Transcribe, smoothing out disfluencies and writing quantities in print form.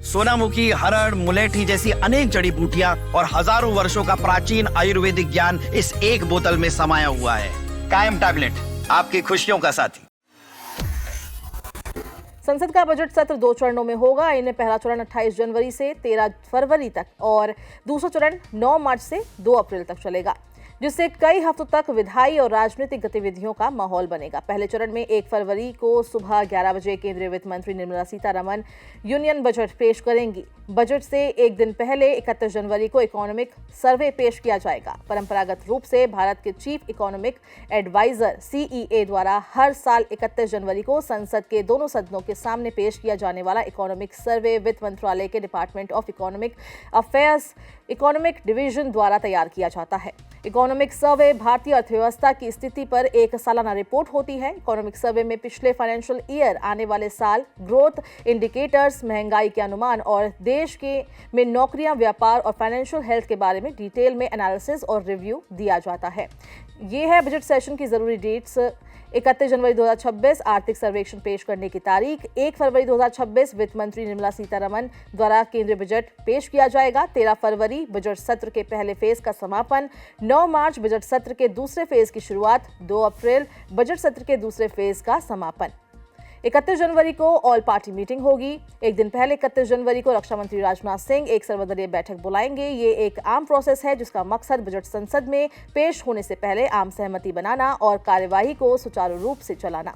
सोनामुखी, हरड़, मुलेठी जैसी अनेक जड़ी बूटियां और हजारों वर्षों का प्राचीन आयुर्वेदिक ज्ञान इस एक बोतल में समाया हुआ है। कायम टैबलेट, आपकी खुशियों का साथी। संसद का बजट सत्र 2 चरणों में होगा। इनमें पहला चरण 28 जनवरी से 13 फरवरी तक और दूसरा चरण 9 मार्च से 2 अप्रैल तक चलेगा, जिससे कई हफ्तों तक विधायी और राजनीतिक गतिविधियों का माहौल बनेगा। पहले चरण में 1 फरवरी को सुबह 11 बजे केंद्रीय वित्त मंत्री निर्मला सीतारमण यूनियन बजट पेश करेंगी। बजट से एक दिन पहले 31 जनवरी को इकोनॉमिक सर्वे पेश किया जाएगा। परंपरागत रूप से भारत के चीफ इकोनॉमिक एडवाइजर CEA द्वारा हर साल 31 जनवरी को संसद के दोनों सदनों के सामने पेश किया जाने वाला इकोनॉमिक सर्वे वित्त मंत्रालय के department of economic affairs economic division द्वारा तैयार किया जाता है। इकोनॉमिक सर्वे भारतीय अर्थव्यवस्था की स्थिति पर एक सालाना रिपोर्ट होती है। इकोनॉमिक सर्वे में पिछले फाइनेंशियल ईयर, आने वाले साल, ग्रोथ इंडिकेटर्स, महंगाई के अनुमान और देश के में नौकरियां, व्यापार और फाइनेंशियल हेल्थ के बारे में डिटेल में एनालिसिस और रिव्यू दिया जाता है। ये है बजट सेशन की जरूरी डेट्स। 31 जनवरी 2026 आर्थिक सर्वेक्षण पेश करने की तारीख। 1 फरवरी 2026 वित्त मंत्री निर्मला सीतारमण द्वारा केंद्रीय बजट पेश किया जाएगा। 13 फरवरी बजट सत्र के पहले फेज का समापन। 9 मार्च बजट सत्र के दूसरे फेज की शुरुआत। 2 अप्रैल बजट सत्र के दूसरे फेज का समापन। 31 जनवरी को ऑल पार्टी मीटिंग होगी। एक दिन पहले 31 जनवरी को रक्षा मंत्री राजनाथ सिंह एक सर्वदलीय बैठक बुलाएंगे। ये एक आम प्रोसेस है जिसका मकसद बजट संसद में पेश होने से पहले आम सहमति बनाना और कार्यवाही को सुचारू रूप से चलाना।